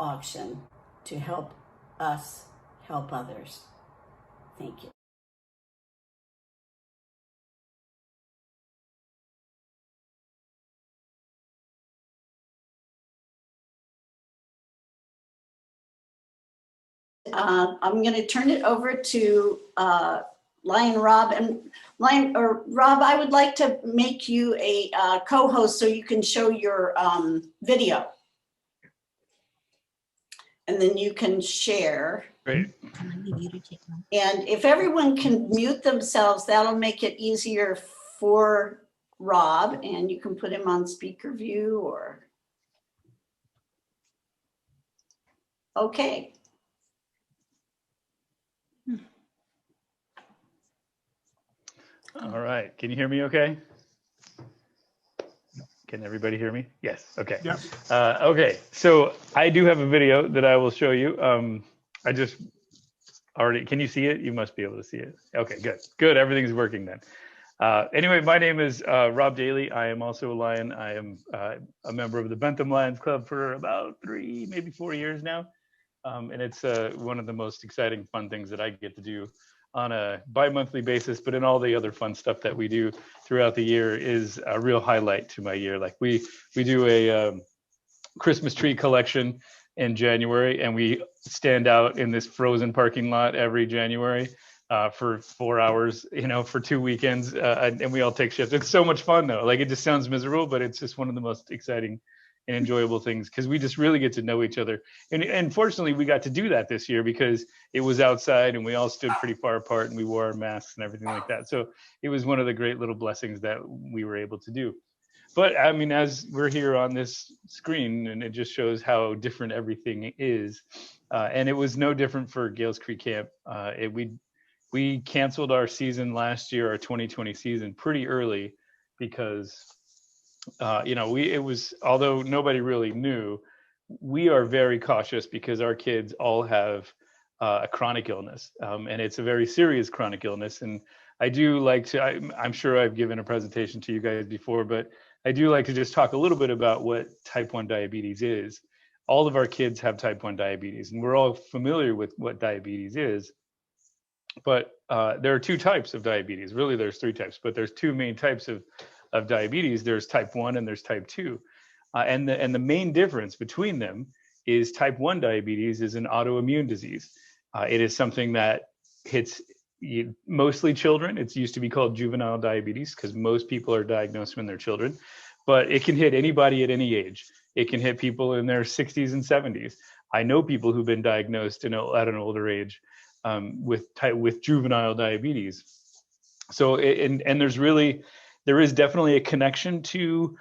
auction to help us help others. Thank you. I'm going to turn it over to Lion Rob. And Rob, I would like to make you a co-host so you can show your video. And then you can share. Great. And if everyone can mute themselves, that'll make it easier for Rob, and you can put him on speaker view or. Okay. All right. Can you hear me okay? Can everybody hear me? Yes. Okay. Yep. Okay. So I do have a video that I will show you. I just already, can you see it? You must be able to see it. Okay, good. Good. Everything's working then. Anyway, my name is Rob Dailey. I am also a Lion. I am a member of the Bentham Lions Club for about 3, maybe 4 years now. And it's one of the most exciting, fun things that I get to do on a bi-monthly basis, but in all the other fun stuff that we do throughout the year is a real highlight to my year. Like we do a Christmas tree collection in January, and we stand out in this frozen parking lot every January for 4 hours, you know, for 2 weekends, and we all take shifts. It's so much fun though. Like, it just sounds miserable, but it's just one of the most exciting and enjoyable things, because we just really get to know each other. And fortunately, we got to do that this year because it was outside and we all stood pretty far apart and we wore our masks and everything like that. So it was one of the great little blessings that we were able to do. But I mean, as we're here on this screen, and it just shows how different everything is. And it was no different for Gales Creek Camp. We canceled our season last year, our 2020 season, pretty early because you know, although nobody really knew, we are very cautious because our kids all have a chronic illness, and it's a very serious chronic illness. And I do like to, I'm sure I've given a presentation to you guys before, but I do like to just talk a little bit about what type 1 diabetes is. All of our kids have type 1 diabetes, and we're all familiar with what diabetes is. But there are 2 types of diabetes. Really, there's 3 types, but there's 2 main types of diabetes. There's type 1 and there's type 2. And the main difference between them is type 1 diabetes is an autoimmune disease. It is something that hits mostly children. It used to be called juvenile diabetes because most people are diagnosed when they're children, but it can hit anybody at any age. It can hit people in their 60s and 70s. I know people who've been diagnosed at an older age with juvenile diabetes. So, there is definitely a connection to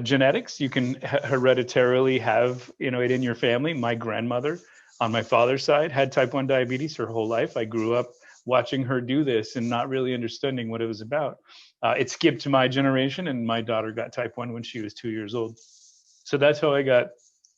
genetics. You can hereditarily have, you know, it in your family. My grandmother on my father's side had type 1 diabetes her whole life. I grew up watching her do this and not really understanding what it was about. It skipped to my generation, and my daughter got type 1 when she was 2 years old. So that's how I got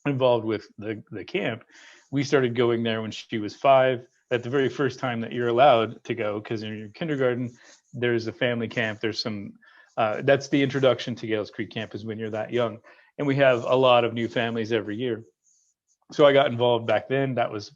involved with the camp. We started going there when she was 5. At the very first time that you're allowed to go, because in your kindergarten, there's a family camp. There's some, that's the introduction to Gales Creek Camp, is when you're that young. And we have a lot of new families every year. So I got involved back then. That was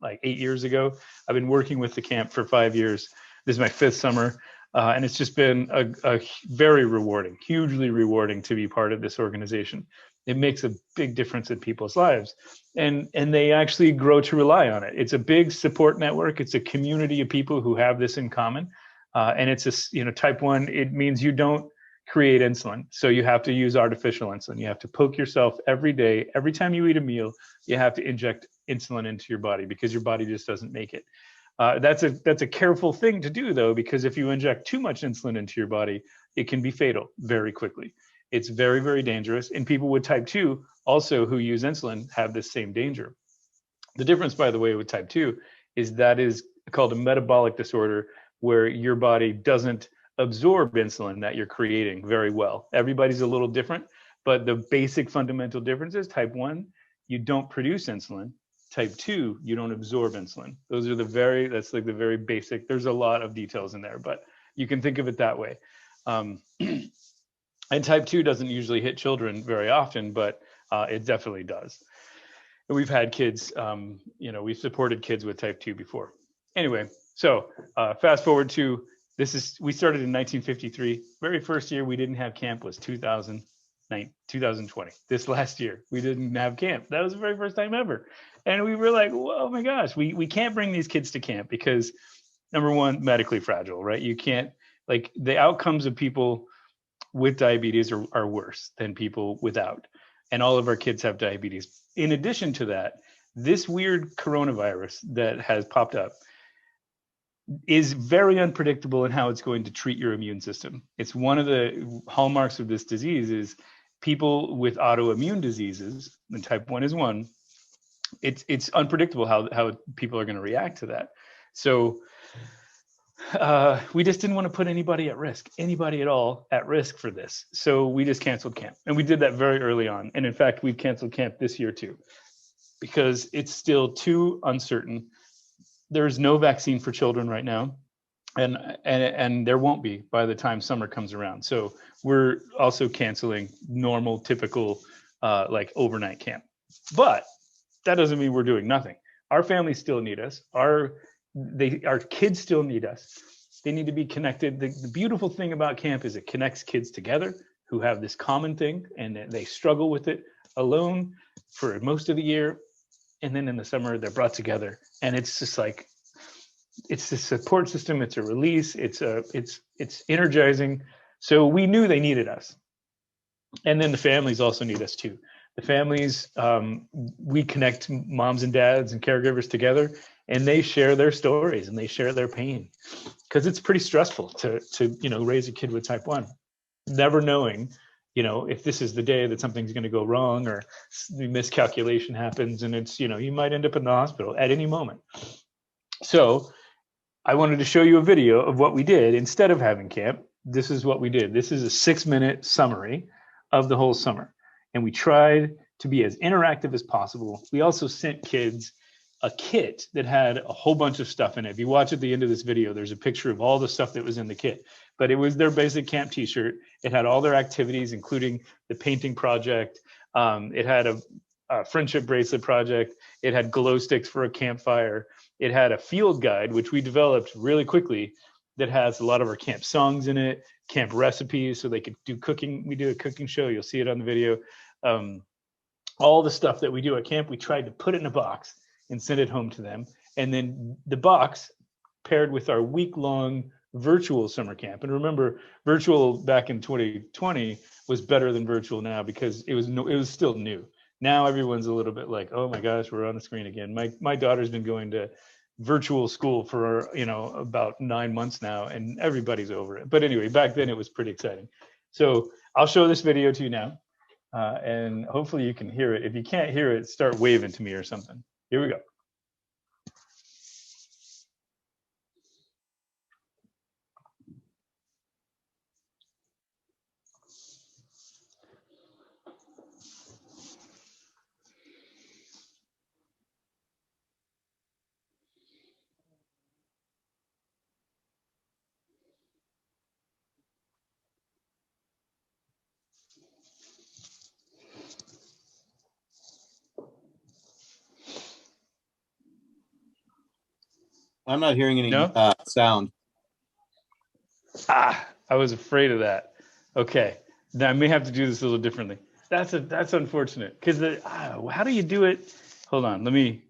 like 8 years ago. I've been working with the camp for 5 years. This is my 5th summer. And it's just been a very rewarding, hugely rewarding to be part of this organization. It makes a big difference in people's lives, and they actually grow to rely on it. It's a big support network. It's a community of people who have this in common. And it's type 1, it means you don't create insulin. So you have to use artificial insulin. You have to poke yourself every day. Every time you eat a meal, you have to inject insulin into your body because your body just doesn't make it. That's a careful thing to do, though, because if you inject too much insulin into your body, it can be fatal very quickly. It's very, very dangerous. And people with type 2 also who use insulin have the same danger. The difference, by the way, with type 2 is that is called a metabolic disorder, where your body doesn't absorb insulin that you're creating very well. Everybody's a little different, but the basic fundamental difference is type 1, you don't produce insulin. Type 2, you don't absorb insulin. Those are that's like the very basic. There's a lot of details in there, but you can think of it that way. And type 2 doesn't usually hit children very often, but it definitely does. we've had kids, we've supported kids with type 2 before. Anyway, so fast forward to we started in 1953. Very first year we didn't have camp was 2020. This last year we didn't have camp. That was the very first time ever. And we were like, oh my gosh, we can't bring these kids to camp because, number one, medically fragile, right? You can't, like, the outcomes of people with diabetes are worse than people without. And all of our kids have diabetes. In addition to that, this weird coronavirus that has popped up is very unpredictable in how it's going to treat your immune system. It's one of the hallmarks of this disease is people with autoimmune diseases, and type 1 is one, it's unpredictable how people are going to react to that. So we just didn't want to put anybody at all at risk for this. So we just canceled camp. And we did that very early on. And in fact, we've canceled camp this year too, because it's still too uncertain. There's no vaccine for children right now. And there won't be by the time summer comes around. So we're also canceling normal, typical, like overnight camp. But that doesn't mean we're doing nothing. Our families still need us. Our kids still need us. They need to be connected. The beautiful thing about camp is it connects kids together who have this common thing, and they struggle with it alone for most of the year. And then in the summer, they're brought together, and it's just like, it's a support system. It's a release. It's energizing. So we knew they needed us. And then the families also need us too. The families, we connect moms and dads and caregivers together, and they share their stories and they share their pain, because it's pretty stressful to raise a kid with type 1, never knowing, if this is the day that something's going to go wrong or the miscalculation happens, and it's, you might end up in the hospital at any moment. So I wanted to show you a video of what we did instead of having camp. This is what we did. This is a 6-minute summary of the whole summer. And we tried to be as interactive as possible. We also sent kids a kit that had a whole bunch of stuff in it. If you watch at the end of this video, there's a picture of all the stuff that was in the kit. But it was their basic camp t-shirt. It had all their activities, including the painting project. It had a friendship bracelet project. It had glow sticks for a campfire. It had a field guide, which we developed really quickly, that has a lot of our camp songs in it, camp recipes, so they could do cooking. We do a cooking show. You'll see it on the video. All the stuff that we do at camp, we tried to put it in a box and send it home to them. And then the box paired with our week-long virtual summer camp. And remember, virtual back in 2020 was better than virtual now because it was still new. Now everyone's a little bit like, oh my gosh, we're on the screen again. My daughter's been going to virtual school for about 9 months now, and everybody's over it. But anyway, back then it was pretty exciting. So I'll show this video to you now, and hopefully you can hear it. If you can't hear it, start waving to me or something. Here we go. I'm not hearing any No? sound. I was afraid of that. Okay, then I may have to do this a little differently. That's unfortunate, because how do you do it? Hold on, let me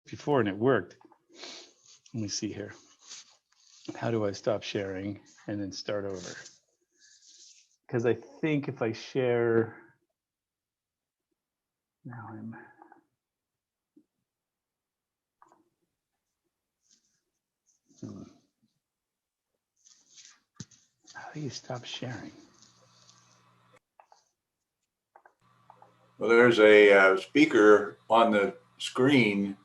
before, and it worked. Let me see here. How do I stop sharing and then start over? Because I think if I share, now I'm. How do you stop sharing? Well, there's a speaker on the screen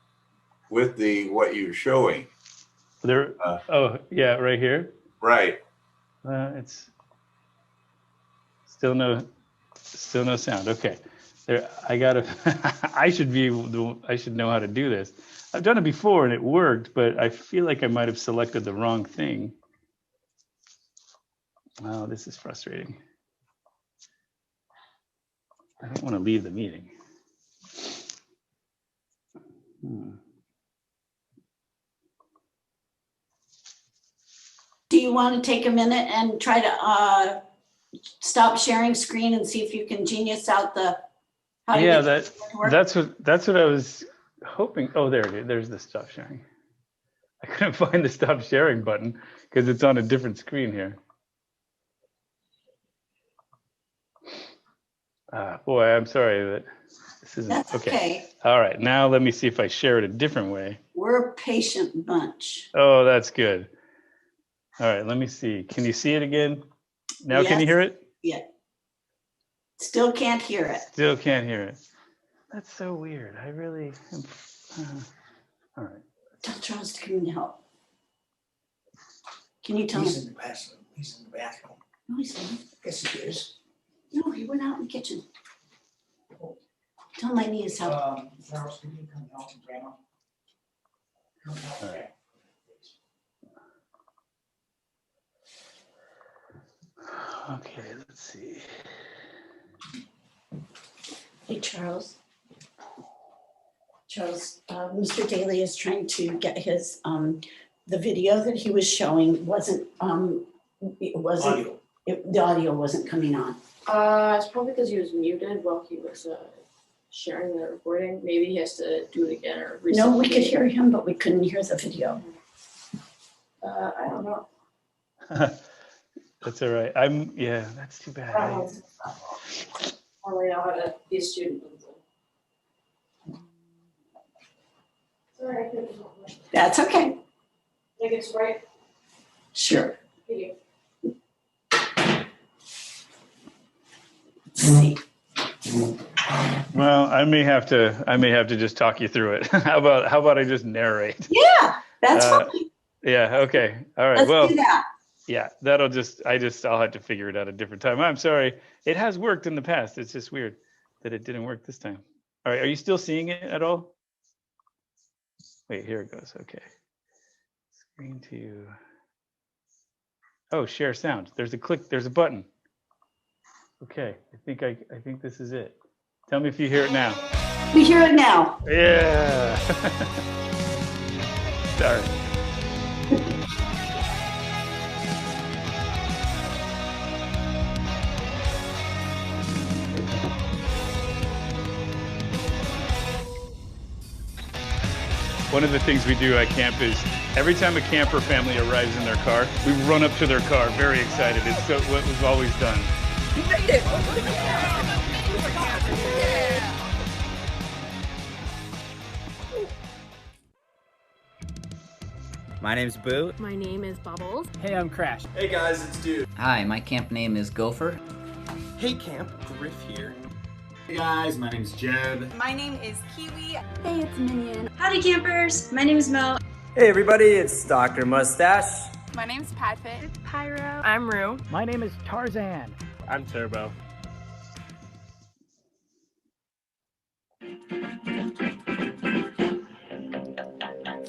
with what you're showing. There. Oh yeah, right here. Right. It's still no sound. Okay. There. I gotta. I should know how to do this. I've done it before and it worked, but I feel like I might have selected the wrong thing. Oh, this is frustrating. I don't want to leave the meeting. Do you want to take a minute and try to stop sharing screen and see if you can genius out the? How to Yeah, get that's what I was hoping. Oh, there it is. There's the stop sharing. I couldn't find the stop sharing button because it's on a different screen here. Boy, I'm sorry that this isn't. That's okay. All right, now let me see if I share it a different way. We're a patient bunch. Oh, that's good. All right, let me see. Can you see it again? Now, can you hear it? Yeah. Still can't hear it. Still can't hear it. That's so weird. I really am. All right. Tell Charles to come and help. Can you tell him? He's in the bathroom. He's in the bathroom. No, he's not. Yes, he is. No, he went out in the kitchen. Tell him I need his help. Charles, can you come help Grandma? Come help. All right. Okay, let's see. Hey, Charles. Charles, Mr. Dailey is trying to get his, the video that he was showing wasn't, Audio. the audio wasn't coming on. It's probably because he was muted while he was sharing the recording. Maybe he has to do it again or reset. No, we could hear him, but we couldn't hear the video. I don't know. That's all right. Yeah, that's too bad. I only know how to be a student. Sorry, I couldn't help it. That's okay. Think it's right? Sure. Thank you. Let's see. Well, I may have to just talk you through it. How about I just narrate? Yeah, that's fine. Yeah, okay. All right. Let's Well, do that. yeah, I'll have to figure it out a different time. I'm sorry. It has worked in the past. It's just weird that it didn't work this time. All right, are you still seeing it at all? Wait, here it goes. Okay. Screen to. Oh, share sound. There's a button. Okay, I think this is it. Tell me if you hear it now. We hear it now. Yeah. Sorry. One of the things we do at camp is every time a camper family arrives in their car, we run up to their car very excited. It's what was always done. You made it! My name's Boo. My name is Bubbles. Hey, I'm Crash. Hey guys, it's Dude. Hi, my camp name is Gopher. Hey Camp, Griff here. Hey guys, my name's Jeb. My name is Kiwi. Hey, it's Minion. Howdy campers, my name is Mel. Hey everybody, it's Dr. Mustache. My name's Padfit. It's Pyro. I'm Rue. My name is Tarzan. I'm Turbo.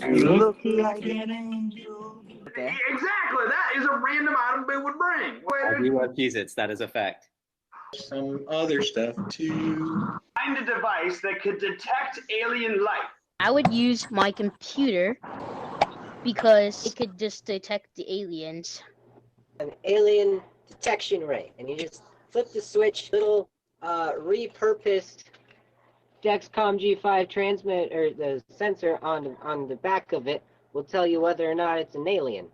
You look like an angel. Okay. Exactly, that is a random item they would bring. I do love Cheez-Its, that is a fact. Some other stuff too. Find a device that could detect alien life. I would use my computer because it could just detect the aliens. An alien detection ray, and you just flip the switch, little repurposed Dexcom G5 transmit or the sensor on the back of it will tell you whether or not it's an alien.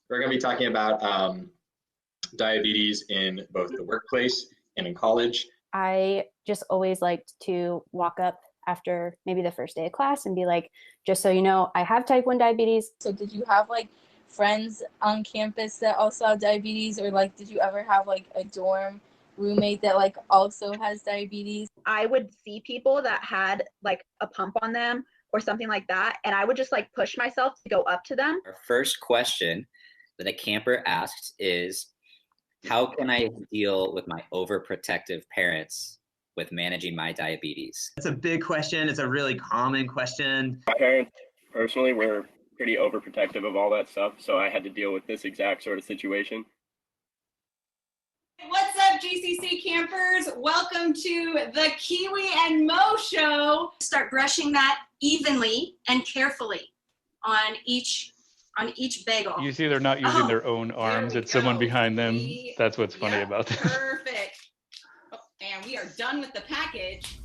We're going to be talking about diabetes in both the workplace and in college. I just always liked to walk up after maybe the first day of class and be like, just so you know, I have type 1 diabetes. So did you have like friends on campus that also have diabetes, or like did you ever have like a dorm roommate that like also has diabetes? I would see people that had like a pump on them or something like that, and I would just like push myself to go up to them. Our first question that a camper asks is, how can I deal with my overprotective parents with managing my diabetes? That's a big question. It's a really common question. My parents personally were pretty overprotective of all that stuff, so I had to deal with this exact sort of situation. What's up, up, GCC campers? Welcome to the Kiwi and Mo Show. Start brushing that evenly and carefully on each bagel. You see, they're not using their own arms. It's someone behind them. That's what's funny about this. Perfect. Oh, and we are done with the package.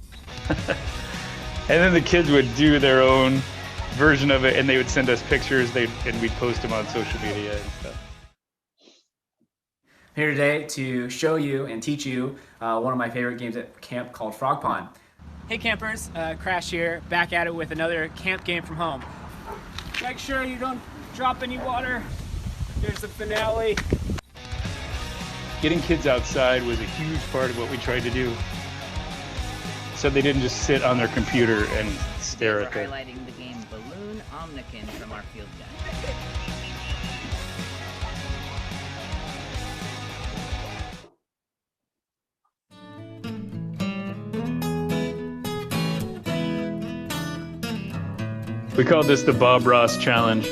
And then the kids would do their own version of it, and they would send us pictures. And we'd post them on social media and stuff. Here today to show you and teach you one of my favorite games at camp called Frog Pond. Hey campers, Crash here, back at it with another camp game from home. Make sure you don't drop any water. Here's the finale. Getting kids outside was a huge part of what we tried to do. So they didn't just sit on their computer and stare at We're highlighting the game Balloon Omnikin from our field deck. We called this the Bob Ross Challenge.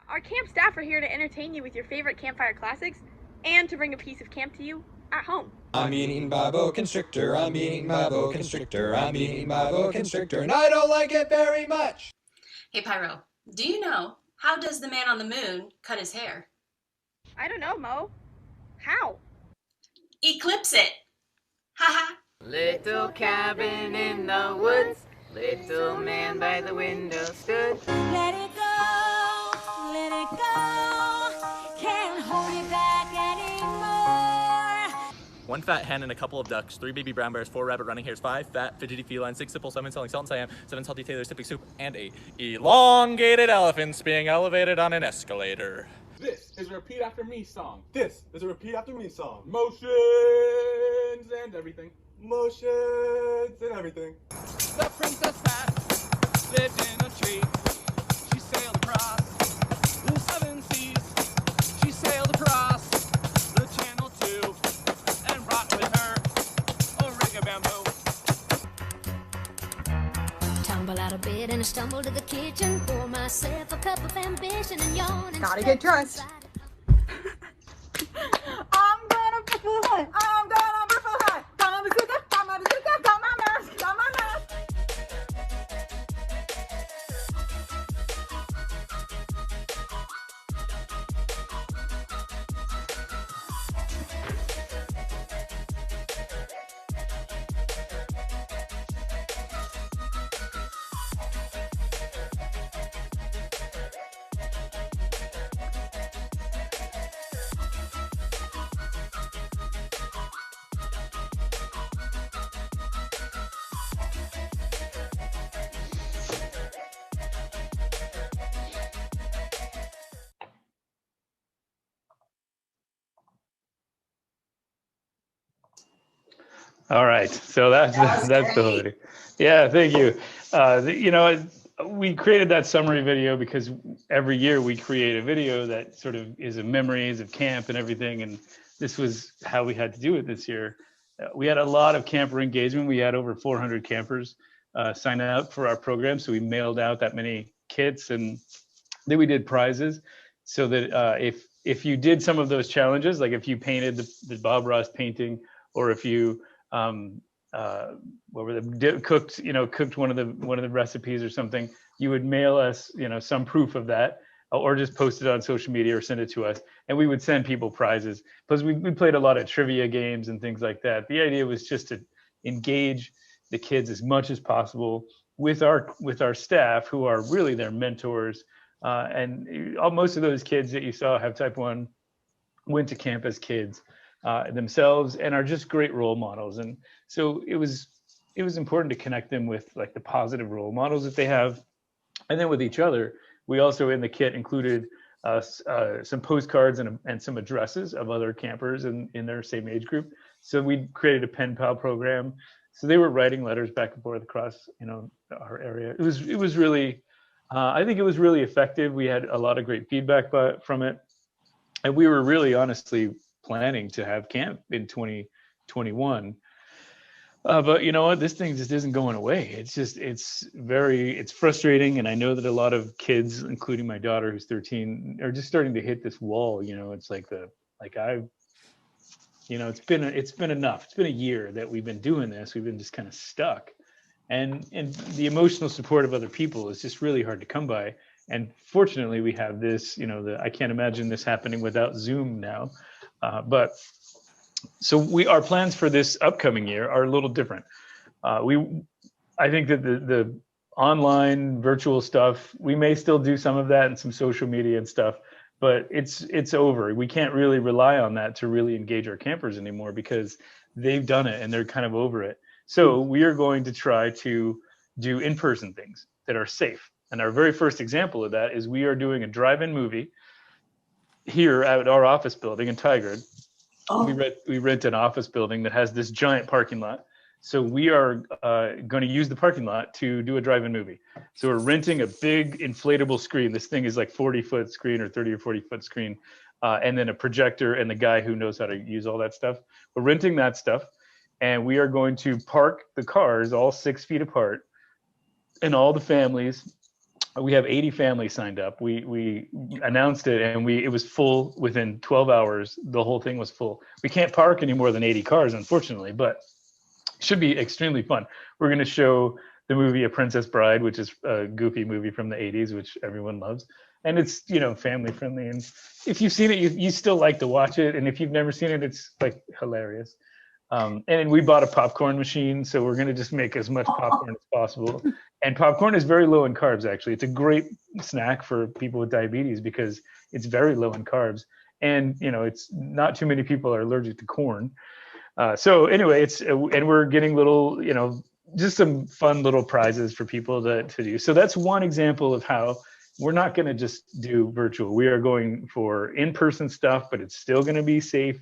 Our camp staff are here to entertain you with your favorite campfire classics and to bring a piece of camp to you at home. I'm eating my boa constrictor, I'm eating my boa constrictor, I'm eating my boa constrictor, and I don't like it very much. Hey Pyro, do you know how does the man on the moon cut his hair? I don't know, Mo. How? Eclipse it. Haha. Little cabin in the woods, little man by the window stood. Let it go, can't hold it back anymore. One fat hen and a couple of ducks, 3 baby brown bears, 4 rabbit running hares, 5 fat fidgety felines, 6 simple, 7 selling salt and cyan, 7 salty tailors sipping soup, and 8 elongated elephants being elevated on an escalator. This is a repeat after me song. This is a repeat after me song. Motions and everything. Motions and everything. The princess that lived in a tree. She sailed across the 7 seas. She sailed across the channel too, and brought with her a ring of bamboo. Tumble out of bed and I stumble to the kitchen. Pour myself a cup of ambition and yawn. Gotta get dressed. I'm gonna be full high. I'm gonna be full high. Gonna be full high. Gonna be full high. Got my mask. Got my mask. All right, so that's the video. Yeah, thank you. We created that summary video because every year we create a video that sort of is a memories of camp and everything, and this was how we had to do it this year. We had a lot of camper engagement. We had over 400 campers sign up for our program, so we mailed out that many kits, and then we did prizes so that if you did some of those challenges, like if you painted the Bob Ross painting, or if you cooked one of the recipes or something, you would mail us some proof of that, or just post it on social media or send it to us, and we would send people prizes. Plus we played a lot of trivia games and things like that. The idea was just to engage the kids as much as possible with our staff, who are really their mentors, and most of those kids that you saw have type 1 went to camp as kids themselves and are just great role models. And so it was important to connect them with like the positive role models that they have, and then with each other. We also in the kit included some postcards and some addresses of other campers in their same age group. So we created a pen pal program, so they were writing letters back and forth across our area. It was really I think it was really effective. We had a lot of great feedback from it. And we were really honestly planning to have camp in 2021. But you know what? This thing just isn't going away. It's frustrating. And I know that a lot of kids, including my daughter who's 13, are just starting to hit this wall. You know, it's like it's been enough. It's been a year that we've been doing this. We've been just kind of stuck. And the emotional support of other people is just really hard to come by. And fortunately, we have this, I can't imagine this happening without Zoom now. But so our plans for this upcoming year are a little different. I think that the online virtual stuff, we may still do some of that and some social media and stuff, but it's over. We can't really rely on that to really engage our campers anymore because they've done it and they're kind of over it. So we are going to try to do in-person things that are safe. And our very first example of that is we are doing a drive-in movie here at our office building in Tigard. We rent an office building that has this giant parking lot. So we are going to use the parking lot to do a drive-in movie. So we're renting a big inflatable screen. This thing is like 40-foot screen or 30 or 40-foot screen, and then a projector and the guy who knows how to use all that stuff. We're renting that stuff, and we are going to park the cars all 6 feet apart, and all the families. We have 80 families signed up. We announced it, and it was full within 12 hours. The whole thing was full. We can't park any more than 80 cars, unfortunately, but it should be extremely fun. We're going to show the movie A Princess Bride, which is a goofy movie from the 80s, which everyone loves. And it's, family friendly. And if you've seen it, you still like to watch it. And if you've never seen it, it's like hilarious. And we bought a popcorn machine, so we're going to just make as much popcorn as possible. And popcorn is very low in carbs, actually. It's a great snack for people with diabetes because it's very low in carbs. And, it's not too many people are allergic to corn. So anyway, and we're getting little, just some fun little prizes for people to do. So that's one example of how we're not going to just do virtual. We are going for in-person stuff, but it's still going to be safe.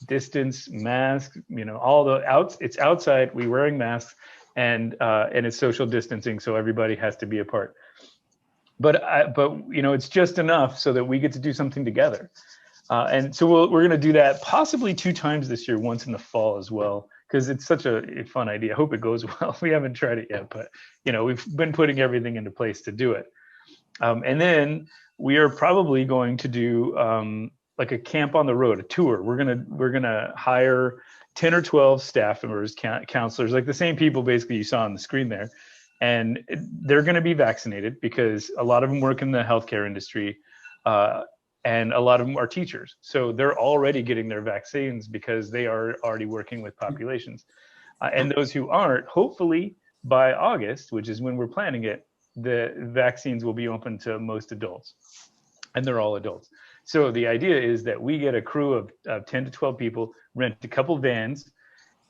Distance, mask, it's outside, we're wearing masks, and it's social distancing, so everybody has to be apart. But it's just enough so that we get to do something together. And so we're going to do that possibly 2 times this year, once in the fall as well, because it's such a fun idea. I hope it goes well. We haven't tried it yet, but we've been putting everything into place to do it. And then we are probably going to do like a camp on the road, a tour. We're gonna hire 10 or 12 staff members, counselors, like the same people basically you saw on the screen there, and they're going to be vaccinated because a lot of them work in the healthcare industry, and a lot of them are teachers. So they're already getting their vaccines because they are already working with populations. And those who aren't, hopefully by August, which is when we're planning it, the vaccines will be open to most adults, and they're all adults. So the idea is that we get a crew of 10 to 12 people, rent a couple vans,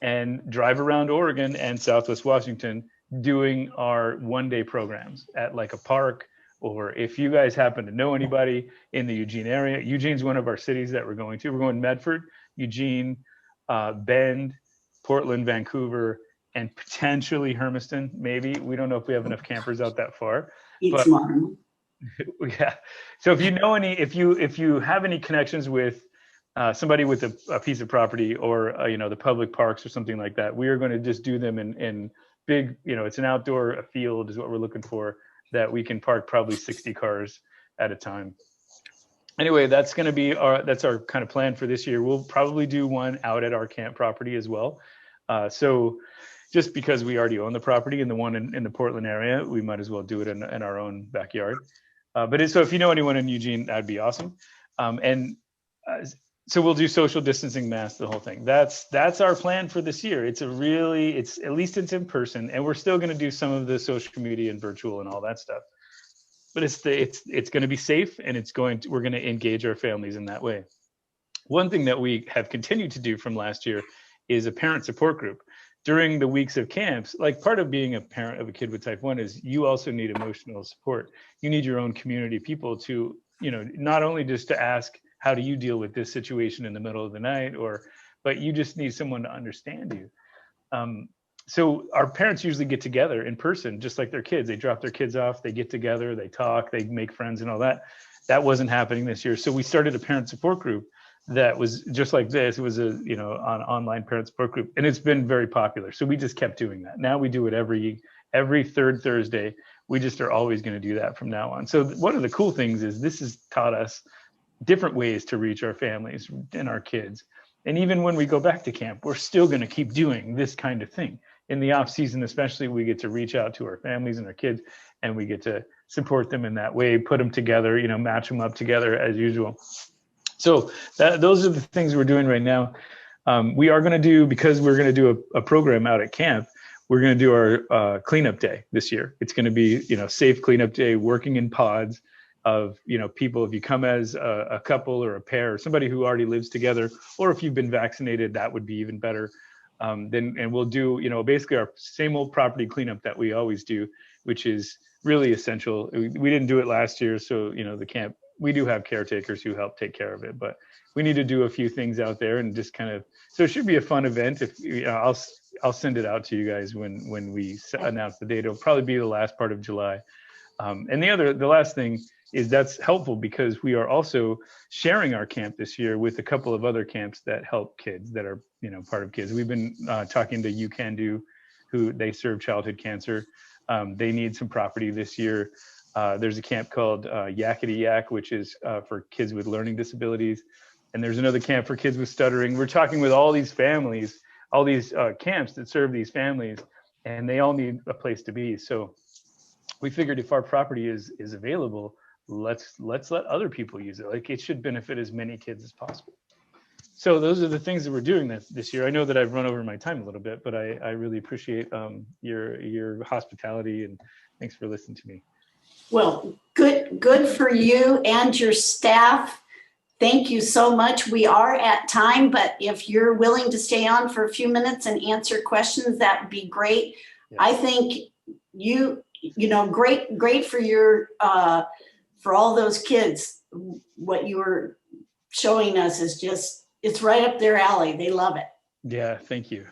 and drive around Oregon and Southwest Washington doing our one-day programs at like a park, or if you guys happen to know anybody in the Eugene area. Eugene's one of our cities that we're going to. We're going Medford, Eugene, Bend, Portland, Vancouver, and potentially Hermiston, maybe. We don't know if we have enough campers out that far. It's smart. Yeah. So if you have any connections with somebody with a piece of property, or the public parks or something like that, we are going to just do them in big, it's an outdoor field is what we're looking for, that we can park probably 60 cars at a time. Anyway, that's going to be our kind of plan for this year. We'll probably do one out at our camp property as well. So just because we already own the property and the one in the Portland area, we might as well do it in our own backyard. So if you know anyone in Eugene, that'd be awesome. So we'll do social distancing, masks, the whole thing. That's our plan for this year. It's at least it's in person, and we're still going to do some of the social media and virtual and all that stuff. But it's going to be safe, and we're going to engage our families in that way. One thing that we have continued to do from last year is a parent support group. During the weeks of camps, like part of being a parent of a kid with type 1 is you also need emotional support. You need your own community people to, not only just to ask, how do you deal with this situation in the middle of the night, but you just need someone to understand you. So our parents usually get together in person, just like their kids. They drop their kids off, they get together, they talk, they make friends and all that. That wasn't happening this year. So we started a parent support group that was just like this. It was a, you know, an online parent support group, and it's been very popular. So we just kept doing that. Now we do it every third Thursday. We just are always going to do that from now on. So one of the cool things is this has taught us different ways to reach our families and our kids. And even when we go back to camp, we're still going to keep doing this kind of thing. In the off season, especially, we get to reach out to our families and our kids, and we get to support them in that way, put them together, you know, match them up together as usual. So those are the things we're doing right now. We are going to do, because we're going to do a program out at camp, we're going to do our cleanup day this year. It's going to be, you know, safe cleanup day, working in pods of, you know, people. If you come as a couple or a pair, or somebody who already lives together, or if you've been vaccinated, that would be even better. And we'll do, you know, basically our same old property cleanup that we always do, which is really essential. We didn't do it last year, so, you know, the camp, we do have caretakers who help take care of it, but we need to do a few things out there and just kind of, so it should be a fun event. If you know, I'll send it out to you guys when we announce the date. It'll probably be the last part of July. And the last thing is that's helpful because we are also sharing our camp this year with a couple of other camps that help kids that are, you know, part of kids. We've been talking to You Can Do, who they serve childhood cancer. They need some property this year. There's a camp called Yakety Yak, which is for kids with learning disabilities. And there's another camp for kids with stuttering. We're talking with all these families, all these camps that serve these families, and they all need a place to be. So we figured if our property is available, let's let other people use it. Like, it should benefit as many kids as possible. So those are the things that we're doing this year. I know that I've run over my time a little bit, but I really appreciate your hospitality, and thanks for listening to me. Well, good for you and your staff. Thank you so much. We are at time, but if you're willing to stay on for a few minutes and answer questions, that would be great. Yeah. I think you know, great for your for all those kids. What you were showing us is just, it's right up their alley. They love it. Yeah, thank you.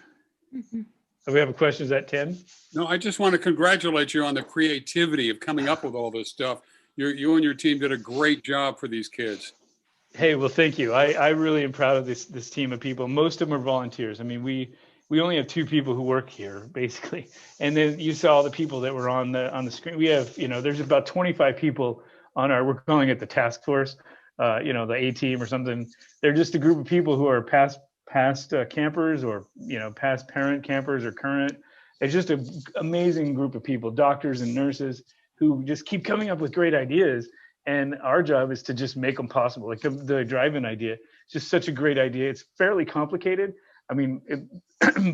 Mm-hmm. So we have a question. Is that 10? No, I just want to congratulate you on the creativity of coming up with all this stuff. You and your team did a great job for these kids. Hey, well, thank you. I really am proud of this team of people. Most of them are volunteers. I mean, we only have 2 people who work here, basically. And then you saw the people that were on the screen. We have, you know, there's about 25 people on we're calling it the task force, you know, the A team or something. They're just a group of people who are past campers, or, you know, past parent campers or current. It's just an amazing group of people, doctors and nurses, who just keep coming up with great ideas. And our job is to just make them possible. Like the drive-in idea, it's just such a great idea. It's fairly complicated. I mean,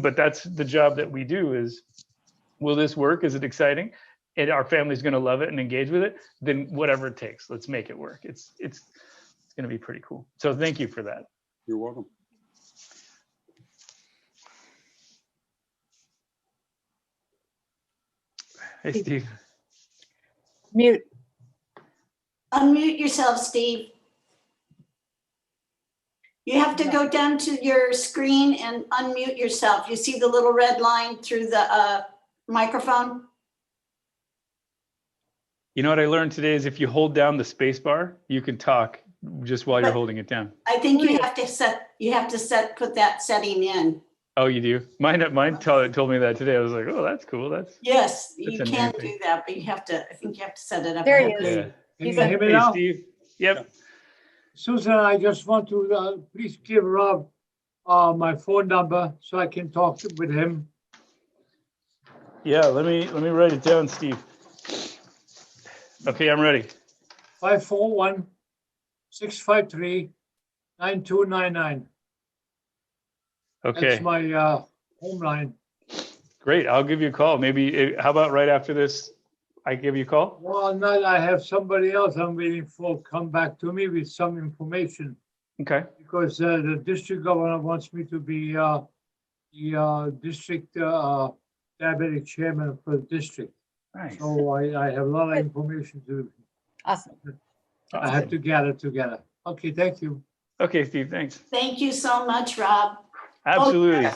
but that's the job that we do is, will this work? Is it exciting? And our family's going to love it and engage with it. Then whatever it takes, let's make it work. It's going to be pretty cool. So thank you for that. You're welcome. Hey, Steve. Mute. Unmute yourself, Steve. You have to go down to your screen and unmute yourself. You see the little red line through the microphone? You know what I learned today is if you hold down the space bar, you can talk just while you're holding it down. I think you have to put that setting in. Oh, you do? Mine told me that today. I was like, oh, that's cool. Yes, you can do that, but I think you have to set it up. There he is. Yeah. Can you hear me now? Steve. Yep. Susan, I just want to please give Rob my phone number so I can talk with him. Yeah, let me write it down, Steve. Okay, I'm ready. 541-653-9299. Okay. That's my home line. Great. I'll give you a call. Maybe, how about right after this, I give you a call? Well, no, I have somebody else I'm waiting for come back to me with some information. Okay. Because the district governor wants me to be the district diabetic chairman for the district. Nice. So I have a lot of information to. Awesome. I have to gather together. Okay, thank you. Okay, Steve, thanks. Thank you so much, Rob. Absolutely.